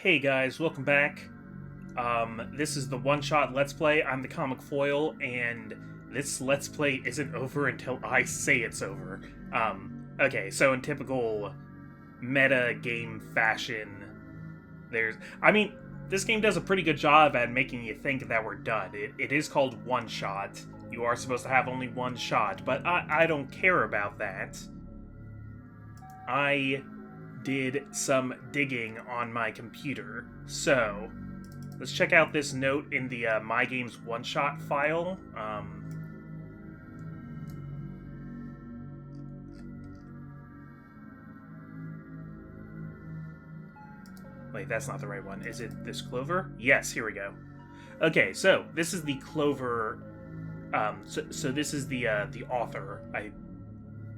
Hey guys, welcome back. This is the OneShot Let's Play. I'm the Comic Foil, and this Let's Play isn't over until I say it's over. Okay, so in typical meta game fashion, this game does a pretty good job at making you think that we're done. It is called OneShot. You are supposed to have only one shot, but I don't care about that. I did some digging on my computer. So, let's check out this note in the My Games OneShot file. Wait, that's not the right one. Is it this Clover? Yes, here we go. Okay, so this is the Clover. So this is the author.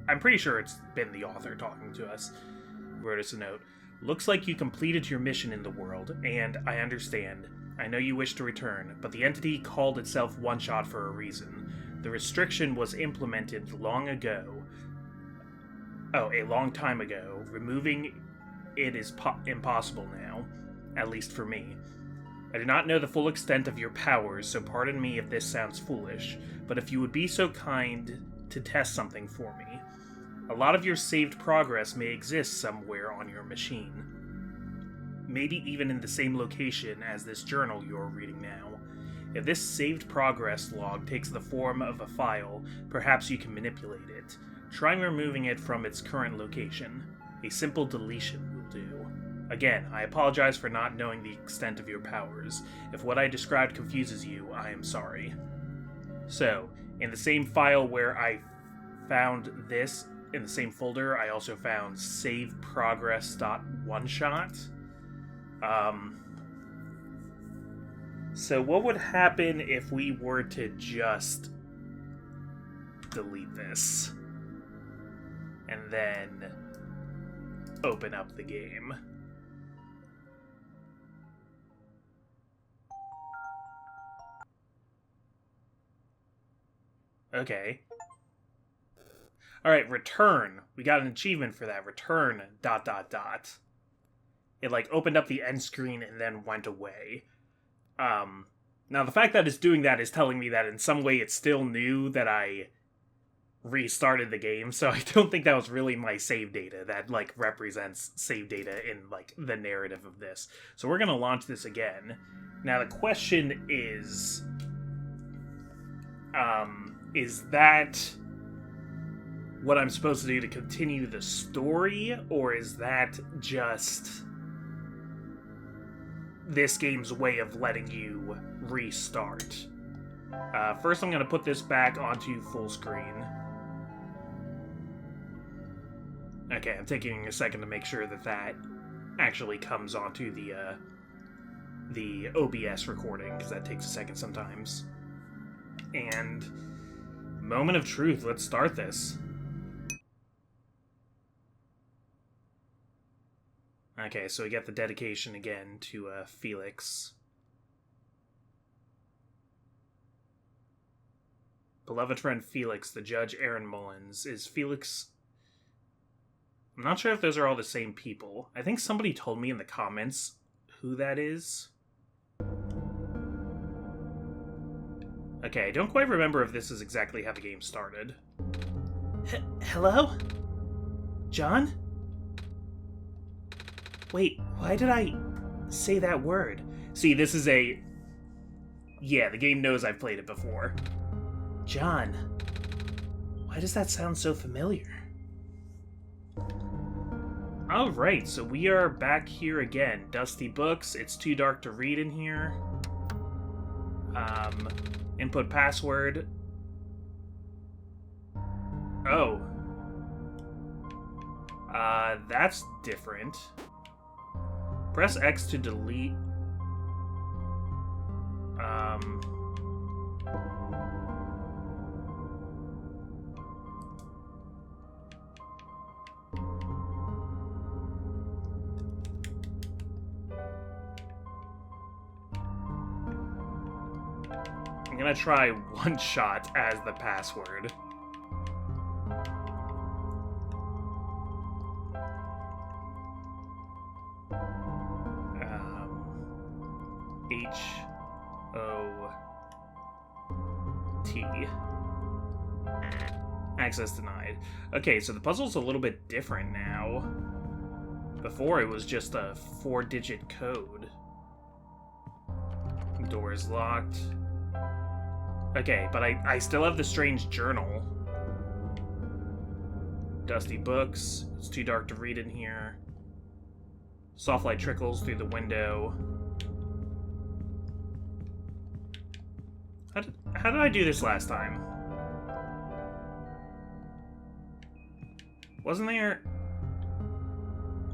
I'm pretty sure it's been the author talking to us. Wrote us a note. Looks like you completed your mission in the world, and I understand. I know you wish to return, but the entity called itself OneShot for a reason. The restriction was implemented long ago. Oh, a long time ago. Removing it is impossible now, at least for me. I do not know the full extent of your powers, so pardon me if this sounds foolish, but if you would be so kind to test something for me. A lot of your saved progress may exist somewhere on your machine. Maybe even in the same location as this journal you're reading now. If this saved progress log takes the form of a file, perhaps you can manipulate it. Try removing it from its current location. A simple deletion will do. Again, I apologize for not knowing the extent of your powers. If what I described confuses you, I am sorry. So, in the same file where I found this, in the same folder, I also found saveprogress.oneshot. So what would happen if we were to just delete this and then open up the game? Okay. Alright, return. We got an achievement for that. Return, ... It, opened up the end screen and then went away. Now, the fact that it's doing that is telling me that in some way it still knew that I restarted the game, so I don't think that was really my save data that, represents save data in, the narrative of this. So we're gonna launch this again. Now, the question is that what I'm supposed to do to continue the story, or is that just this game's way of letting you restart? First, I'm going to put this back onto full screen. Okay, I'm taking a second to make sure that that actually comes onto the OBS recording, because that takes a second sometimes. And moment of truth, let's start this. Okay, so we get the dedication again to Felix. Beloved friend Felix, the judge Aaron Mullins. Is Felix... I'm not sure if those are all the same people. I think somebody told me in the comments who that is. Okay, I don't quite remember if this is exactly how the game started. Hello? John? Wait, why did I say that word? See, this is a... Yeah, the game knows I've played it before. John. Why does that sound so familiar? Alright, so we are back here again. Dusty books. It's too dark to read in here. Input password. Oh. That's different. Press X to delete. I'm gonna try OneShot as the password. H-O-T. Access denied. Okay, so the puzzle's a little bit different now. Before it was just a 4-digit code. Door is locked. Okay, but I still have the strange journal. Dusty books. It's too dark to read in here. Soft light trickles through the window. How did I do this last time? Wasn't there...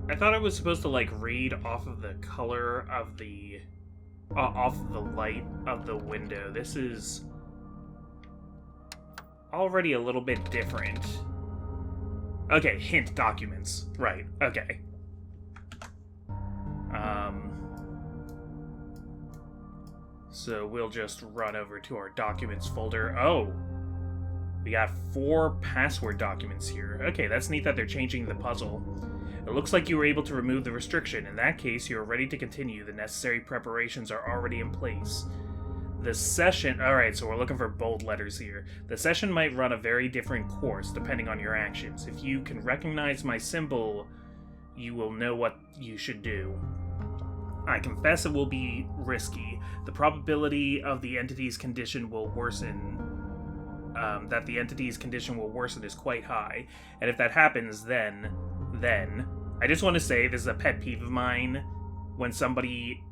I thought I was supposed to, like, read off of the color of the... off of the light of the window. This is... already a little bit different. Okay, hint documents. Right, okay. So we'll just run over to our documents folder. Oh! We got 4 password documents here. Okay, that's neat that they're changing the puzzle. It looks like you were able to remove the restriction. In that case, you are ready to continue. The necessary preparations are already in place. The session... Alright, so we're looking for bold letters here. The session might run a very different course, depending on your actions. If you can recognize my symbol, you will know what you should do. I confess it will be risky. The probability of the entity's condition will worsen... that the entity's condition will worsen is quite high. And if that happens, then... I just want to say, this is a pet peeve of mine, when somebody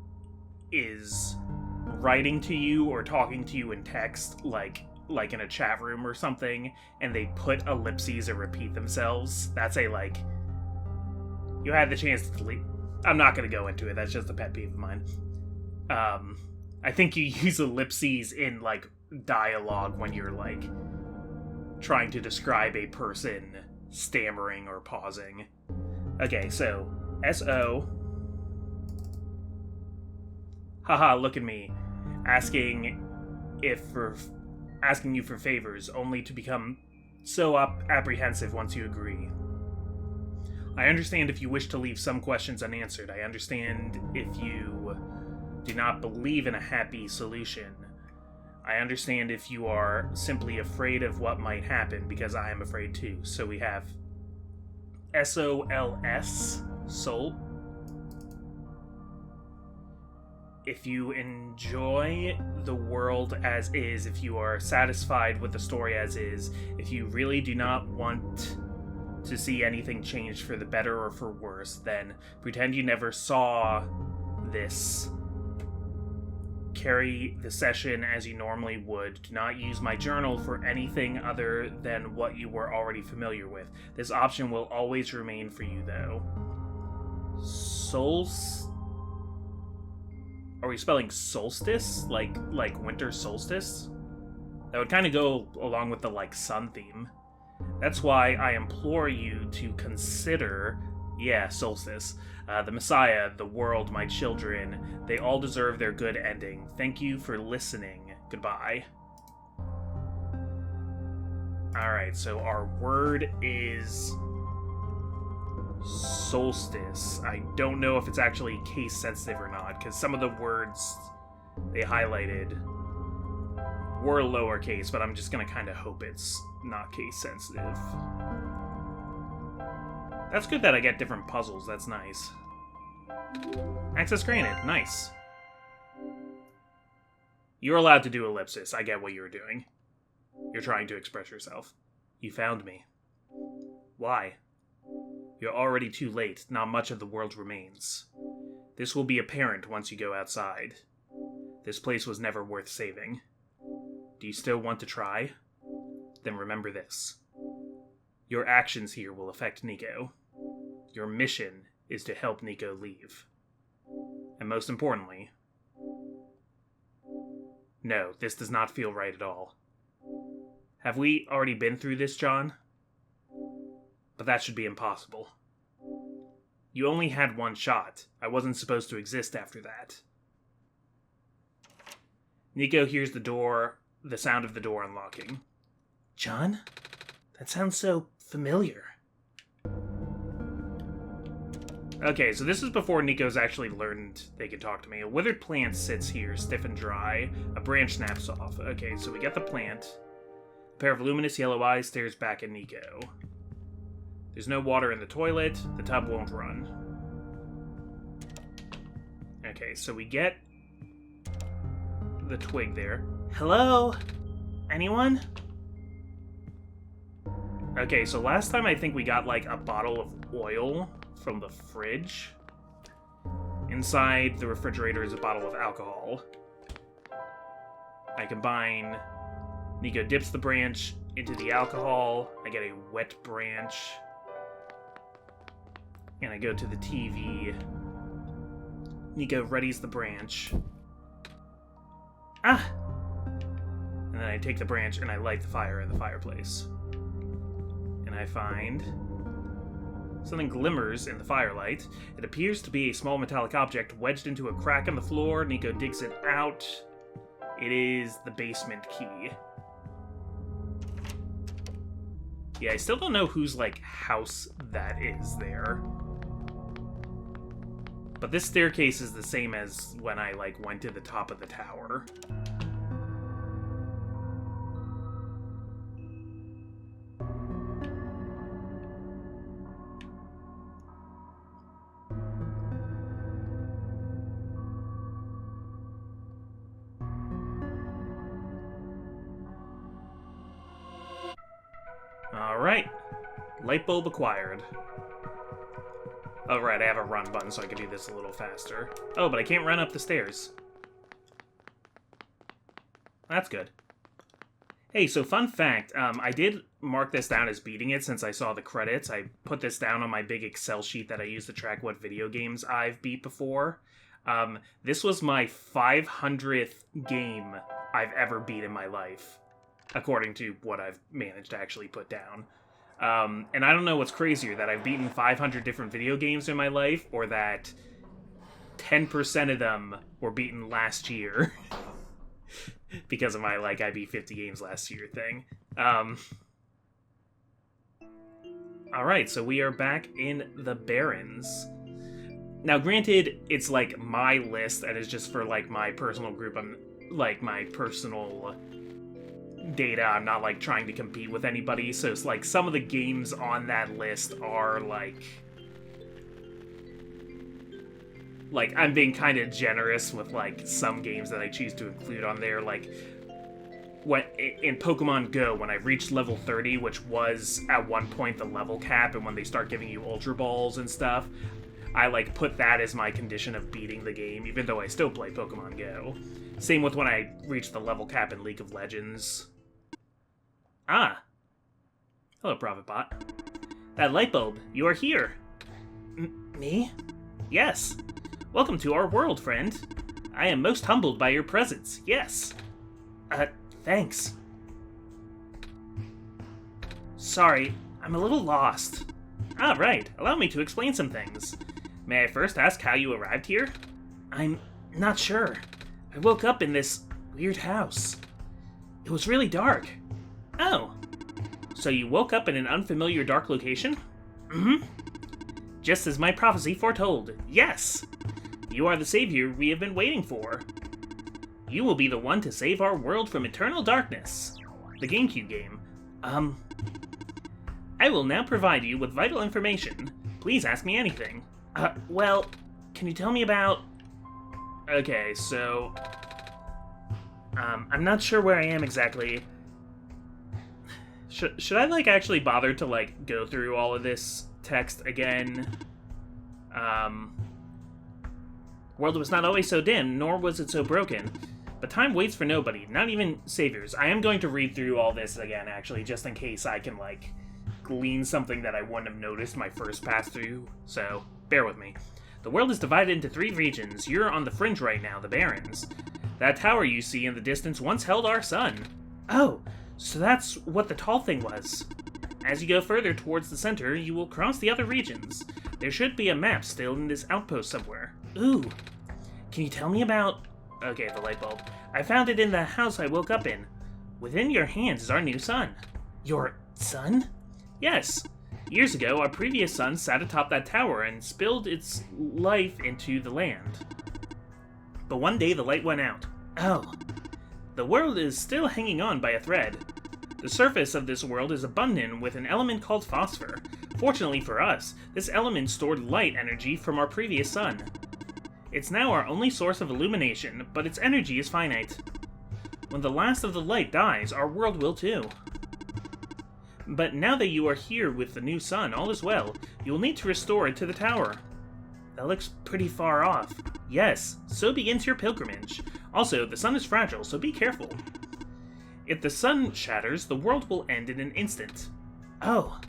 is writing to you or talking to you in text, like in a chat room or something, and they put ellipses or repeat themselves. That's a, like... You had the chance to delete... I'm not going to go into it, that's just a pet peeve of mine. I think you use ellipses in, like, dialogue when you're, like, trying to describe a person stammering or pausing. Okay, so, S-O... Haha, look at me. Asking you for favors, only to become so apprehensive once you agree. I understand if you wish to leave some questions unanswered. I understand if you do not believe in a happy solution. I understand if you are simply afraid of what might happen, because I am afraid too. So we have S-O-L-S, soul. If you enjoy the world as is, if you are satisfied with the story as is, if you really do not want to see anything changed for the better or for worse, then pretend you never saw this. Carry the session as you normally would. Do not use my journal for anything other than what you were already familiar with. This option will always remain for you, though. Are we spelling solstice? Like winter solstice? That would kind of go along with the, like, sun theme. That's why I implore you to consider... Yeah, solstice. The Messiah, the world, my children, they all deserve their good ending. Thank you for listening. Goodbye. Alright, so our word is... solstice. I don't know if it's actually case sensitive or not, because some of the words they highlighted were lowercase, but I'm just gonna kind of hope it's not case sensitive. That's good that I get different puzzles, that's nice. Access granted, nice. You're allowed to do ellipsis, I get what you're doing. You're trying to express yourself. You found me. Why? You're already too late, not much of the world remains. This will be apparent once you go outside. This place was never worth saving. Do you still want to try? Then remember this. Your actions here will affect Nico. Your mission is to help Nico leave. And most importantly... No, this does not feel right at all. Have we already been through this, John? But that should be impossible. You only had one shot. I wasn't supposed to exist after that. Nico hears the sound of the door unlocking. John? That sounds so familiar. Okay, so this is before Nico's actually learned they can talk to me. A withered plant sits here, stiff and dry. A branch snaps off. Okay, so we get the plant. A pair of luminous yellow eyes stares back at Nico. There's no water in the toilet. The tub won't run. Okay, so we get the twig there. Hello? Anyone? Okay, so last time I think we got, like, a bottle of oil from the fridge. Inside the refrigerator is a bottle of alcohol. I combine... Nico dips the branch into the alcohol. I get a wet branch. And I go to the TV. Nico readies the branch. Ah! And then I take the branch and I light the fire in the fireplace. And I find... something glimmers in the firelight. It appears to be a small metallic object wedged into a crack in the floor. Nico digs it out. It is the basement key. Yeah, I still don't know whose, like, house that is there. But this staircase is the same as when I, like, went to the top of the tower. Alright. Light bulb acquired. Oh, right, I have a run button, so I can do this a little faster. Oh, but I can't run up the stairs. That's good. Hey, so fun fact, I did mark this down as beating it since I saw the credits. I put this down on my big Excel sheet that I use to track what video games I've beat before. This was my 500th game I've ever beat in my life, according to what I've managed to actually put down. And I don't know what's crazier, that I've beaten 500 different video games in my life, or that 10% of them were beaten last year. Because of my, like, I beat 50 games last year thing. Alright, so we are back in the Barrens. Now, granted, it's, like, my list, and it's just for, like, my personal group. I'm, like, my personal data. I'm not, like, trying to compete with anybody, so it's, like, some of the games on that list are, like, I'm being kind of generous with, like, some games that I choose to include on there. Like, when in Pokemon Go, when I reached level 30, which was at one point the level cap, and when they start giving you Ultra Balls and stuff, I, like, put that as my condition of beating the game, even though I still play Pokemon Go. Same with when I reached the level cap in League of Legends. Ah. Hello, Prophet Bot. That light bulb, you are here. Me? Yes. Welcome to our world, friend. I am most humbled by your presence, yes. Thanks. Sorry, I'm a little lost. Ah, right. Allow me to explain some things. May I first ask how you arrived here? I'm not sure. I woke up in this weird house. It was really dark. Oh. So you woke up in an unfamiliar dark location? Mm-hmm. Just as my prophecy foretold. Yes. You are the savior we have been waiting for. You will be the one to save our world from eternal darkness. The GameCube game. I will now provide you with vital information. Please ask me anything. Well, can you tell me about... Okay, so... I'm not sure where I am exactly. Should I, like, actually bother to, like, go through all of this text again? World was not always so dim, nor was it so broken. But time waits for nobody, not even saviors. I am going to read through all this again, actually, just in case I can, like, glean something that I wouldn't have noticed my first pass through, so bear with me. The world is divided into 3 regions. You're on the fringe right now, the Barrens. That tower you see in the distance once held our sun. Oh, so that's what the tall thing was. As you go further towards the center, you will cross the other regions. There should be a map still in this outpost somewhere. Ooh. Can you tell me about... Okay, the light bulb. I found it in the house I woke up in. Within your hands is our new son. Your son? Yes. Years ago, our previous sun sat atop that tower and spilled its life into the land. But one day the light went out. Oh. The world is still hanging on by a thread. The surface of this world is abundant with an element called phosphor. Fortunately for us, this element stored light energy from our previous sun. It's now our only source of illumination, but its energy is finite. When the last of the light dies, our world will too. But now that you are here with the new sun, all is well. You will need to restore it to the tower. That looks pretty far off. Yes, so begins your pilgrimage. Also, the sun is fragile, so be careful. If the sun shatters, the world will end in an instant. Oh.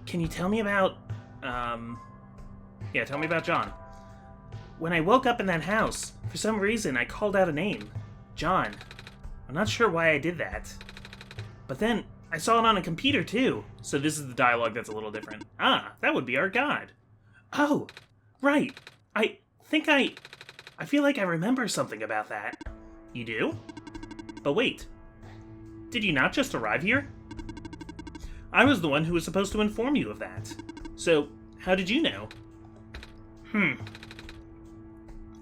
Can you tell me about... Yeah, tell me about John. When I woke up in that house, for some reason I called out a name. John. I'm not sure why I did that. But then, I saw it on a computer too. So this is the dialogue that's a little different. Ah, that would be our god. Oh, right. I feel like I remember something about that. You do? But wait. Did you not just arrive here? I was the one who was supposed to inform you of that. So, how did you know?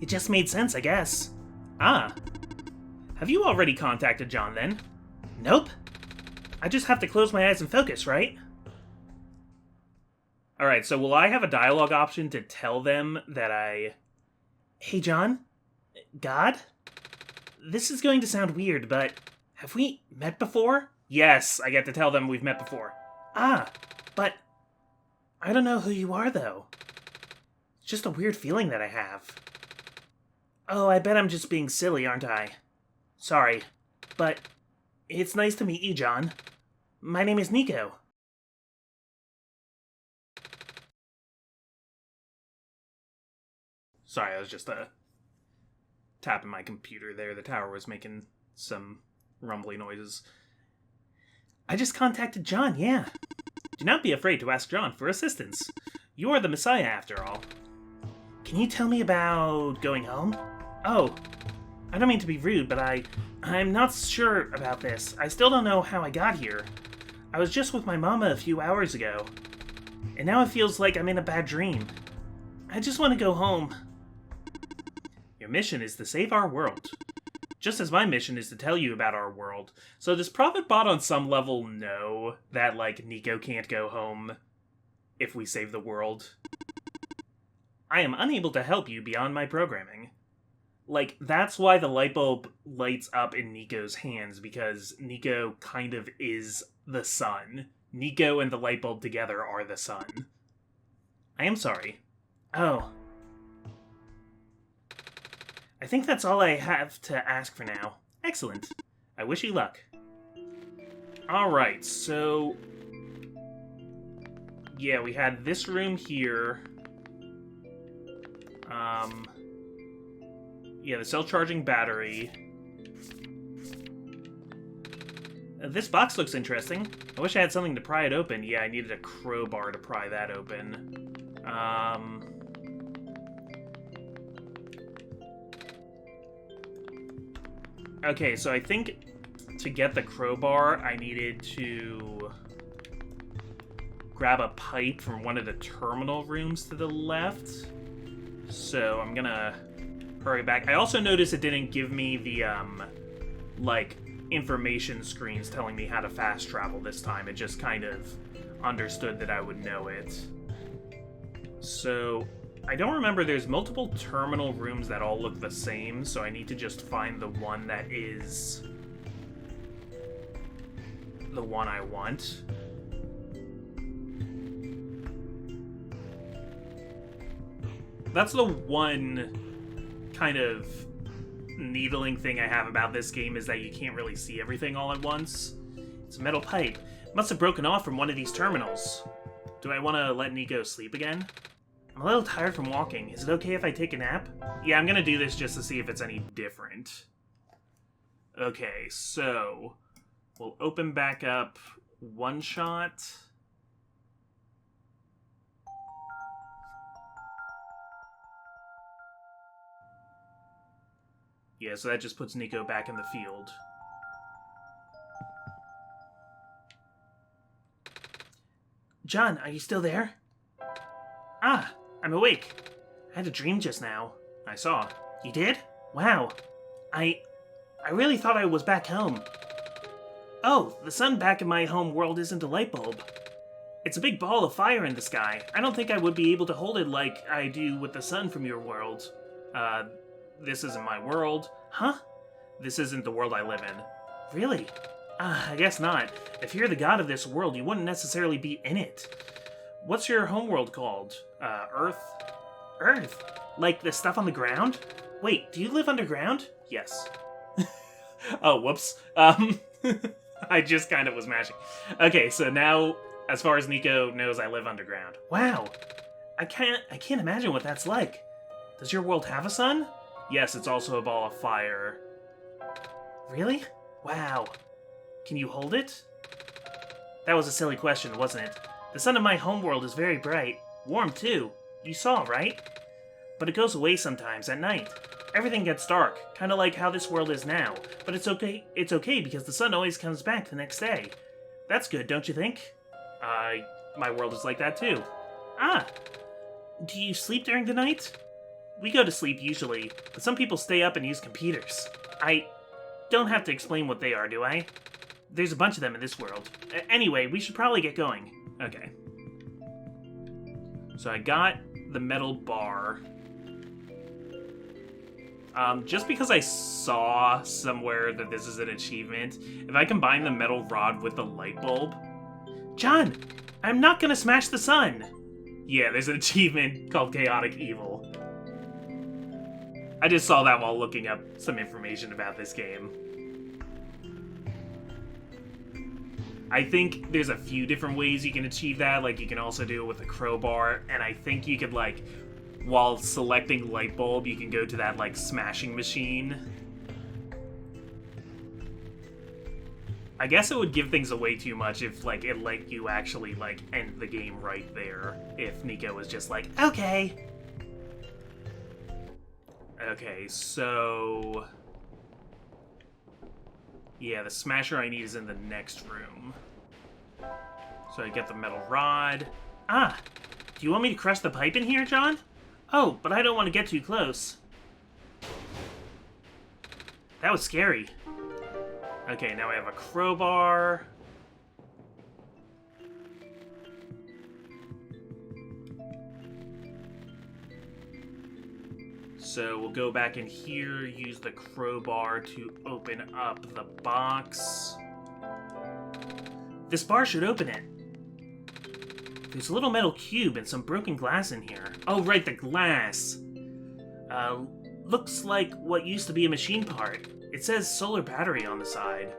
It just made sense, I guess. Ah. Have you already contacted John, then? Nope. I just have to close my eyes and focus, right? Alright, so will I have a dialogue option to tell them that Hey, John? God? This is going to sound weird, but have we met before? Yes, I get to tell them we've met before. Ah, but I don't know who you are, though. It's just a weird feeling that I have. Oh, I bet I'm just being silly, aren't I? Sorry, but it's nice to meet you, John. My name is Nico. Sorry, I was just tapping my computer there. The tower was making some rumbly noises. I just contacted John, yeah. Do not be afraid to ask John for assistance. You are the Messiah, after all. Can you tell me about going home? Oh, I don't mean to be rude, but I'm not sure about this. I still don't know how I got here. I was just with my mama a few hours ago, and now it feels like I'm in a bad dream. I just want to go home. Your mission is to save our world. Just as my mission is to tell you about our world. So does Prophet Bot on some level know that, like, Nico can't go home if we save the world? I am unable to help you beyond my programming. Like, that's why the light bulb lights up in Nico's hands, because Nico kind of is the sun. Nico and the light bulb together are the sun. I am sorry. Oh. I think that's all I have to ask for now. Excellent. I wish you luck. Alright, so... yeah, we had this room here. Yeah, the self-charging battery. This box looks interesting. I wish I had something to pry it open. Yeah, I needed a crowbar to pry that open. Okay, so I think to get the crowbar, I needed to grab a pipe from one of the terminal rooms to the left. So I'm gonna hurry back. I also noticed it didn't give me the, like, information screens telling me how to fast travel this time. It just kind of understood that I would know it. So I don't remember, there's multiple terminal rooms that all look the same, so I need to just find the one that is the one I want. That's the one kind of needling thing I have about this game, is that you can't really see everything all at once. It's a metal pipe. It must have broken off from one of these terminals. Do I want to let Nico sleep again? I'm a little tired from walking. Is it okay if I take a nap? Yeah, I'm gonna do this just to see if it's any different. Okay, so we'll open back up OneShot. Yeah, so that just puts Nico back in the field. John, are you still there? Ah, I'm awake. I had a dream just now. I saw. You did? Wow. I really thought I was back home. Oh, the sun back in my home world isn't a light bulb. It's a big ball of fire in the sky. I don't think I would be able to hold it like I do with the sun from your world. This isn't my world. Huh? This isn't the world I live in. Really? I guess not. If you're the god of this world, you wouldn't necessarily be in it. What's your homeworld called? Earth? Earth? Like the stuff on the ground? Wait, do you live underground? Yes. Oh, whoops. I just kind of was mashing. Okay, so now, as far as Nico knows, I live underground. Wow. I can't imagine what that's like. Does your world have a sun? Yes, it's also a ball of fire. Really? Wow. Can you hold it? That was a silly question, wasn't it? The sun in my homeworld is very bright. Warm, too. You saw, right? But it goes away sometimes, at night. Everything gets dark, kind of like how this world is now. But it's okay because the sun always comes back the next day. That's good, don't you think? My world is like that, too. Ah! Do you sleep during the night? We go to sleep usually, but some people stay up and use computers. I don't have to explain what they are, do I? There's a bunch of them in this world. Anyway, we should probably get going. Okay. So I got the metal bar. Just because I saw somewhere that this is an achievement, if I combine the metal rod with the light bulb... John! I'm not gonna smash the sun! Yeah, there's an achievement called Chaotic Evil. I just saw that while looking up some information about this game. I think there's a few different ways you can achieve that, like you can also do it with a crowbar, and I think you could, like, while selecting light bulb, you can go to that, like, smashing machine. I guess it would give things away too much if, like, it let you actually, like, end the game right there, if Nico was just like, okay. Okay, so... yeah, the smasher I need is in the next room. So I get the metal rod. Ah! Do you want me to crush the pipe in here, John? Oh, but I don't want to get too close. That was scary. Okay, now I have a crowbar. So we'll go back in here, use the crowbar to open up the box. This bar should open it. There's a little metal cube and some broken glass in here. Oh, right, the glass. Looks like what used to be a machine part. It says solar battery on the side.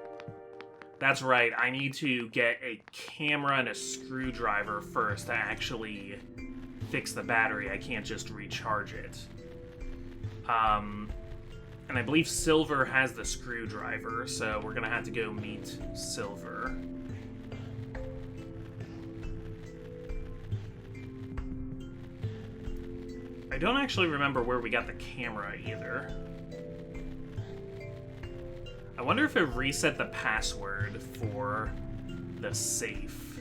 That's right, I need to get a camera and a screwdriver first to actually fix the battery. I can't just recharge it. And I believe Silver has the screwdriver, so we're gonna have to go meet Silver. I don't actually remember where we got the camera either. I wonder if it reset the password for the safe.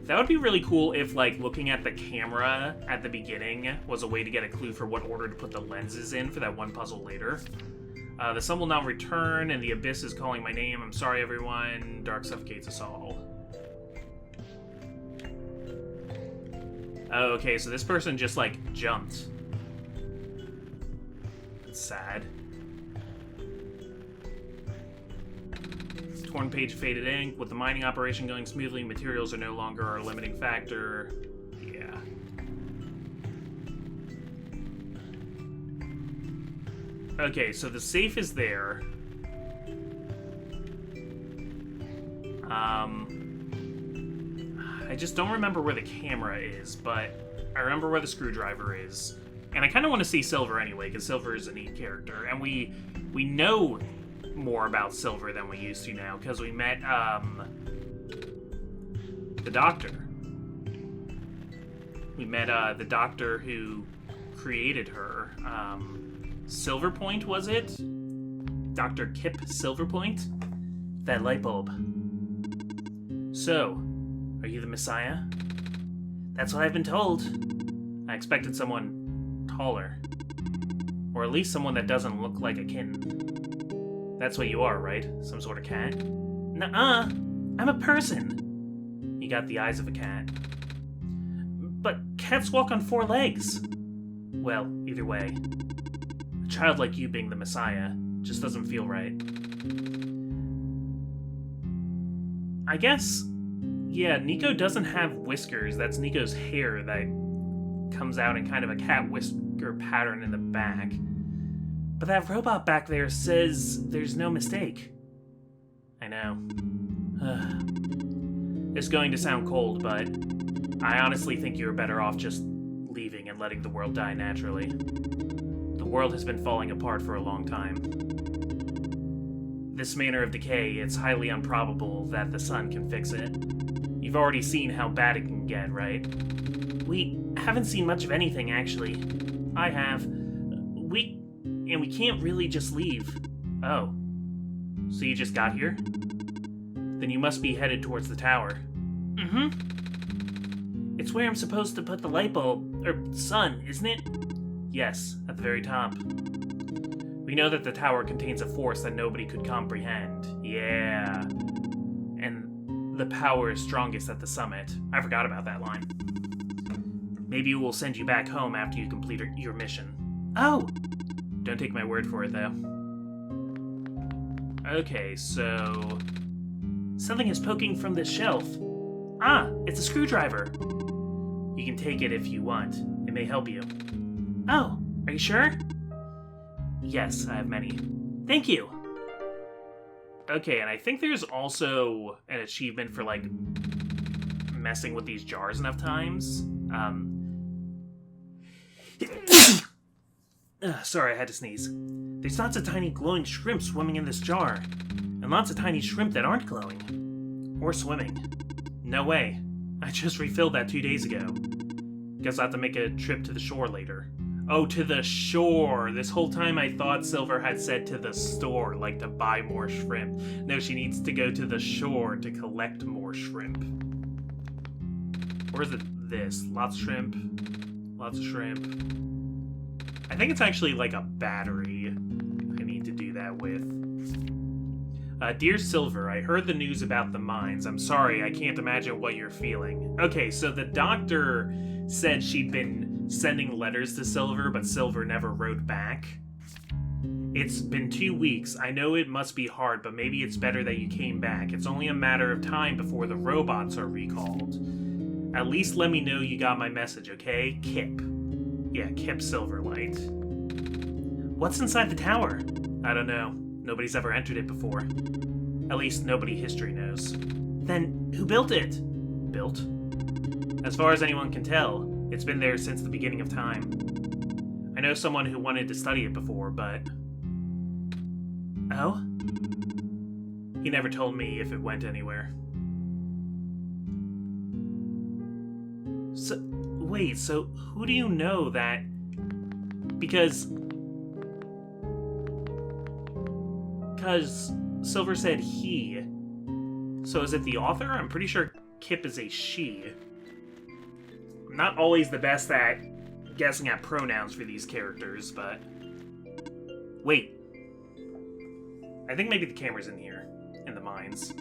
That would be really cool if, like, looking at the camera at the beginning was a way to get a clue for what order to put the lenses in for that one puzzle later. The sun will now return, and the abyss is calling my name. I'm sorry, everyone. Dark suffocates us all. Oh, okay, so this person just, like, jumped. That's sad. Torn page, faded ink. With the mining operation going smoothly, materials are no longer our limiting factor. Yeah. Okay, so the safe is there. I just don't remember where the camera is, but I remember where the screwdriver is. And I kind of want to see Silver anyway, because Silver is a neat character. And we know more about Silver than we used to now, because we met, the doctor. We met, the doctor who created her. Silver Point, was it? Dr. Kip Silverpoint? That light bulb. So, are you the Messiah? That's what I've been told. I expected someone taller. Or at least someone that doesn't look like a kitten. That's what you are, right? Some sort of cat? Nuh-uh! I'm a person! You got the eyes of a cat. But cats walk on 4 legs! Well, either way. A child like you being the Messiah just doesn't feel right. I guess... Yeah, Nico doesn't have whiskers. That's Nico's hair that comes out in kind of a cat whisker pattern in the back. But that robot back there says there's no mistake. I know. It's going to sound cold, but I honestly think you're better off just leaving and letting the world die naturally. The world has been falling apart for a long time. This manner of decay, it's highly improbable that the sun can fix it. You've already seen how bad it can get, right? We haven't seen much of anything, actually. I have. And we can't really just leave. Oh. So you just got here? Then you must be headed towards the tower. Mm-hmm. It's where I'm supposed to put the light bulb, or sun, isn't it? Yes, at the very top. We know that the tower contains a force that nobody could comprehend. Yeah. And the power is strongest at the summit. I forgot about that line. Maybe we'll send you back home after you complete your mission. Oh! Don't take my word for it, though. Okay, so... something is poking from this shelf. Ah, it's a screwdriver. You can take it if you want. It may help you. Oh, are you sure? Yes, I have many. Thank you! Okay, and I think there's also an achievement for, like, messing with these jars enough times. Sorry, I had to sneeze. There's lots of tiny glowing shrimp swimming in this jar. And lots of tiny shrimp that aren't glowing. Or swimming. No way. I just refilled that 2 days ago. Guess I'll have to make a trip to the shore later. Oh, to the shore! This whole time I thought Silver had said to the store, like to buy more shrimp. No, she needs to go to the shore to collect more shrimp. Or is it this? Lots of shrimp. Lots of shrimp. I think it's actually like a battery I need to do that with. Dear Silver, I heard the news about the mines. I'm sorry, I can't imagine what you're feeling. Okay, so the doctor said she'd been sending letters to Silver, but Silver never wrote back. It's been 2 weeks. I know it must be hard, but maybe it's better that you came back. It's only a matter of time before the robots are recalled. At least let me know you got my message, okay? Kip. Yeah, Kip Silverlight. What's inside the tower? I don't know. Nobody's ever entered it before. At least nobody history knows. Then, who built it? Built? As far as anyone can tell, it's been there since the beginning of time. I know someone who wanted to study it before, but... Oh? He never told me if it went anywhere. So, wait, so who do you know that... Because Silver said he. So is it the author? I'm pretty sure Kip is a she. I'm not always the best at guessing at pronouns for these characters, but... Wait. I think maybe the camera's in here. In the mines.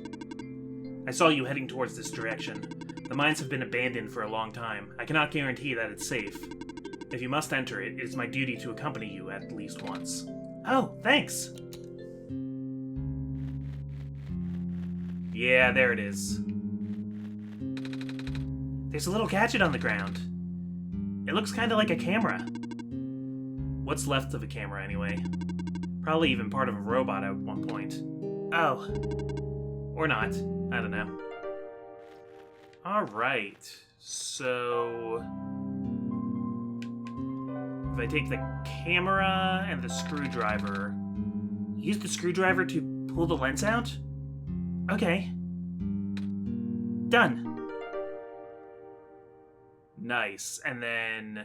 I saw you heading towards this direction. The mines have been abandoned for a long time. I cannot guarantee that it's safe. If you must enter it, it is my duty to accompany you at least once. Oh, thanks! Yeah, there it is. There's a little gadget on the ground. It looks kind of like a camera. What's left of a camera, anyway? Probably even part of a robot at one point. Oh. Or not. I don't know. Alright. So... if I take the camera and the screwdriver... Use the screwdriver to pull the lens out? Okay. Done. Nice. And then...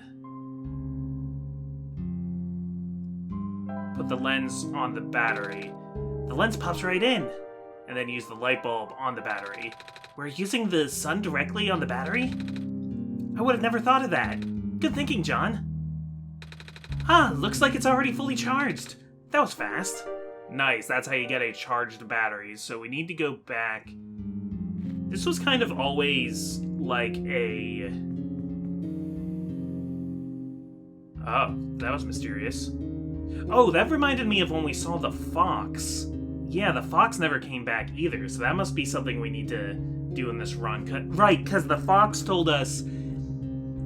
put the lens on the battery. The lens pops right in, and then use the light bulb on the battery. We're using the sun directly on the battery? I would have never thought of that. Good thinking, John. Ah, looks like it's already fully charged. That was fast. Nice, that's how you get a charged battery. So we need to go back. This was kind of always like a... Oh, that was mysterious. Oh, that reminded me of when we saw the fox. Yeah, the fox never came back either, so that must be something we need to do in this run. Right, because the fox told us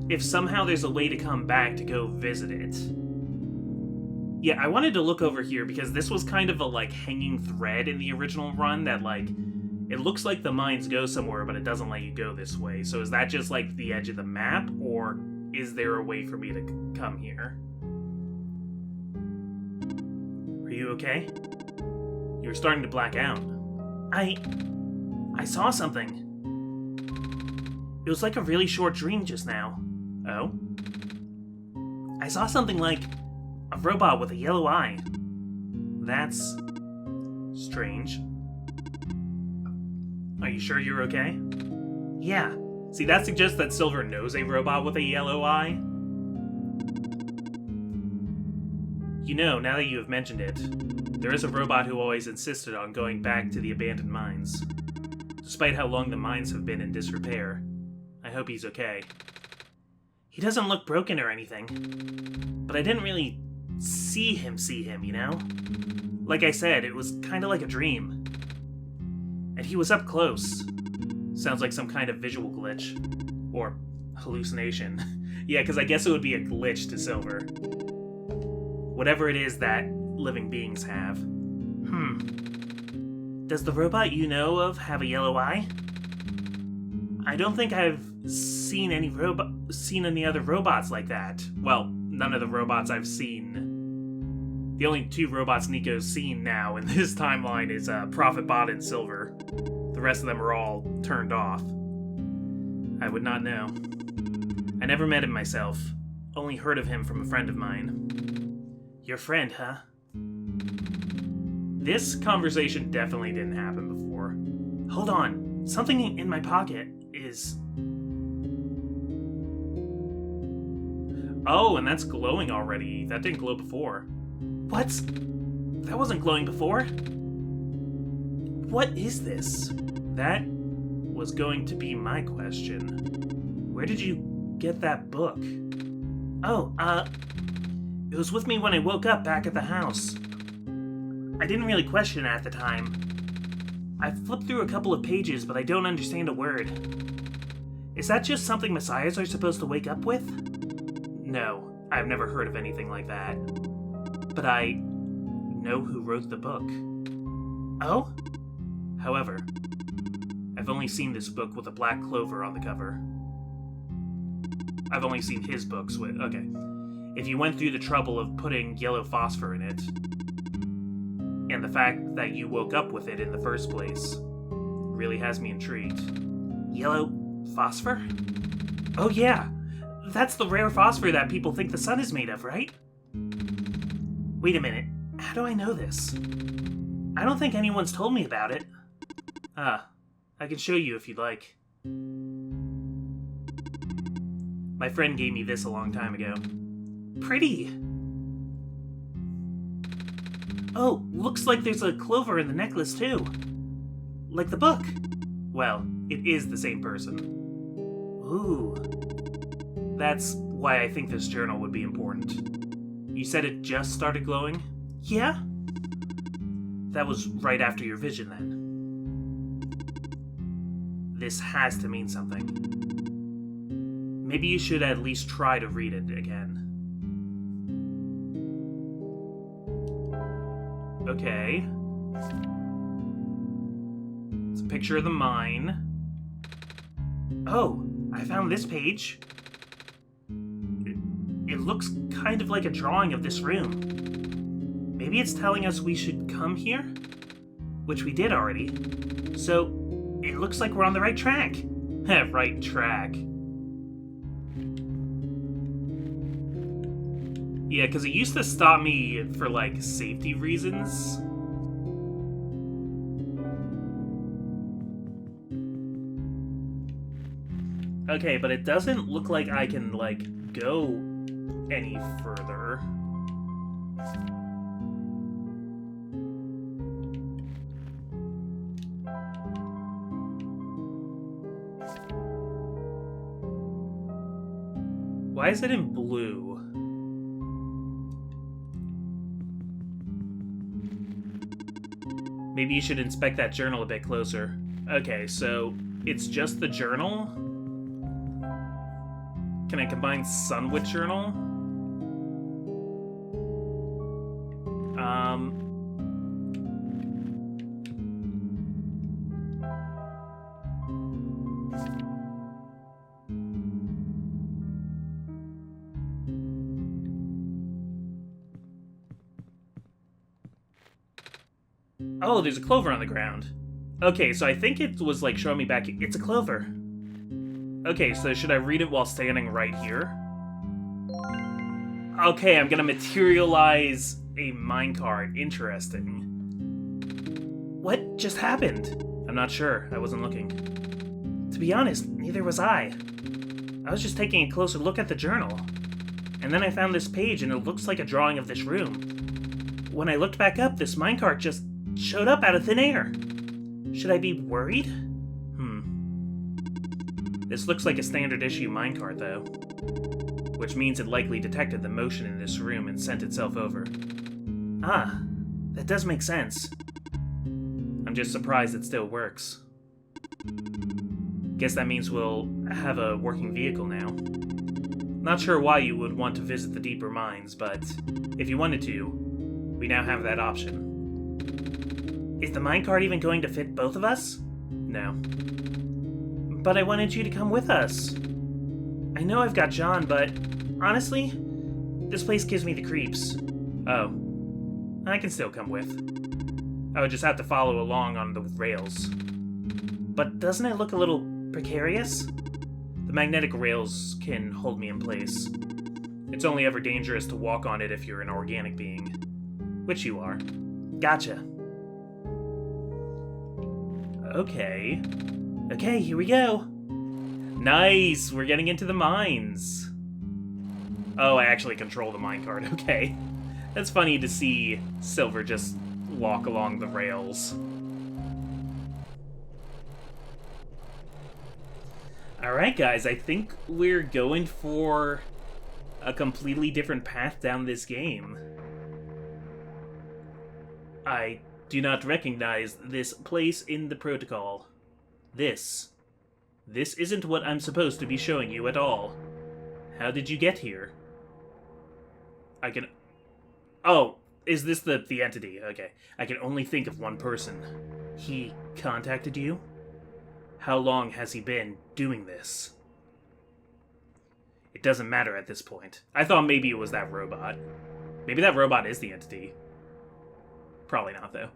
if somehow there's a way to come back to go visit it. Yeah, I wanted to look over here because this was kind of a, like, hanging thread in the original run that, like, it looks like the mines go somewhere, but it doesn't let you go this way. So is that just, like, the edge of the map, or is there a way for me to come here? Are you okay? You were starting to black out. I saw something. It was like a really short dream just now. Oh? I saw something like a robot with a yellow eye. That's strange. Are you sure you're okay? Yeah. See, that suggests that Silver knows a robot with a yellow eye. You know, now that you have mentioned it, there is a robot who always insisted on going back to the abandoned mines. Despite how long the mines have been in disrepair. I hope he's okay. He doesn't look broken or anything, but I didn't really see him, you know? Like I said, it was kind of like a dream. And he was up close. Sounds like some kind of visual glitch. Or hallucination. Yeah, because I guess it would be a glitch to Silver. Whatever it is that living beings have. Does the robot you know of have a yellow eye? I don't think I've seen any other robots like that. Well, none of the robots I've seen. The only two robots Nico's seen now in this timeline is Prophet Bot and Silver. The rest of them are all turned off. I would not know. I never met him myself. Only heard of him from a friend of mine. Your friend, huh? This conversation definitely didn't happen before. Hold on. Something in my pocket is... Oh, and that's glowing already. That didn't glow before. What? That wasn't glowing before? What is this? That was going to be my question. Where did you get that book? Oh, it was with me when I woke up back at the house. I didn't really question it at the time. I flipped through a couple of pages, but I don't understand a word. Is that just something messiahs are supposed to wake up with? No, I've never heard of anything like that. But I know who wrote the book. Oh? However, I've only seen this book with a black clover on the cover. I've only seen his books with... Okay. If you went through the trouble of putting yellow phosphor in it, and the fact that you woke up with it in the first place, really has me intrigued. Yellow phosphor? Oh yeah! That's the rare phosphor that people think the sun is made of, right? Wait a minute. How do I know this? I don't think anyone's told me about it. I can show you if you'd like. My friend gave me this a long time ago. Pretty! Oh, looks like there's a clover in the necklace too. Like the book. Well, it is the same person. Ooh. That's why I think this journal would be important. You said it just started glowing? Yeah? That was right after your vision then. This has to mean something. Maybe you should at least try to read it again. Okay. It's a picture of the mine. Oh, I found this page. It looks kind of like a drawing of this room. Maybe it's telling us we should come here? Which we did already. So, it looks like we're on the right track. Right track. Yeah, because it used to stop me for, like, safety reasons. Okay, but it doesn't look like I can, like, go any further. Why is it in blue? Maybe you should inspect that journal a bit closer. Okay, so it's just the journal? Can I combine sun with journal? Oh, there's a clover on the ground. Okay, so I think it was like showing me back. It's a clover. Okay, so should I read it while standing right here? Okay, I'm gonna materialize a minecart. Interesting. What just happened? I'm not sure. I wasn't looking. To be honest, neither was I. I was just taking a closer look at the journal. And then I found this page and it looks like a drawing of this room. When I looked back up, this minecart just showed up out of thin air. Should I be worried? This looks like a standard issue minecart, though. Which means it likely detected the motion in this room and sent itself over. Ah, that does make sense. I'm just surprised it still works. Guess that means we'll have a working vehicle now. Not sure why you would want to visit the deeper mines, but if you wanted to, we now have that option. Is the minecart even going to fit both of us? No. But I wanted you to come with us. I know I've got John, but honestly, this place gives me the creeps. Oh. I can still come with. I would just have to follow along on the rails. But doesn't it look a little precarious? The magnetic rails can hold me in place. It's only ever dangerous to walk on it if you're an organic being. Which you are. Gotcha. Okay. Okay, here we go. Nice! We're getting into the mines. Oh, I actually control the minecart. Okay. That's funny to see Silver just walk along the rails. Alright, guys. I think we're going for a completely different path down this game. I do not recognize this place in the protocol. This isn't what I'm supposed to be showing you at all. How did you get here? I can... Oh, is this the entity? Okay. I can only think of one person. He contacted you? How long has he been doing this? It doesn't matter at this point. I thought maybe it was that robot. Maybe that robot is the entity. Probably not, though.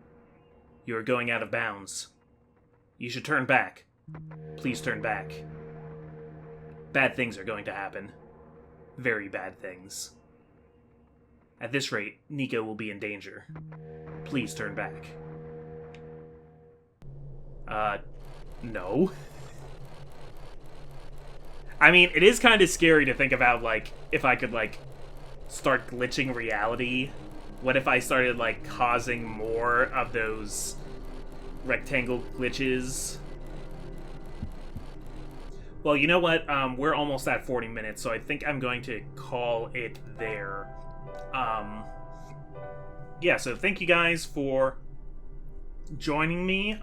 You are going out of bounds. You should turn back. Please turn back. Bad things are going to happen. Very bad things. At this rate, Nico will be in danger. Please turn back. No. I mean, it is kind of scary to think about, like, if I could, like, start glitching reality. What if I started, like, causing more of those rectangle glitches? Well, you know what? We're almost at 40 minutes, so I think I'm going to call it there. Yeah, so thank you guys for joining me.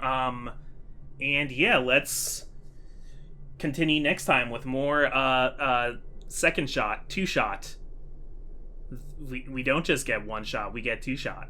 And yeah, let's continue next time with more, second shot, two shot. We don't just get one shot, we get two shot.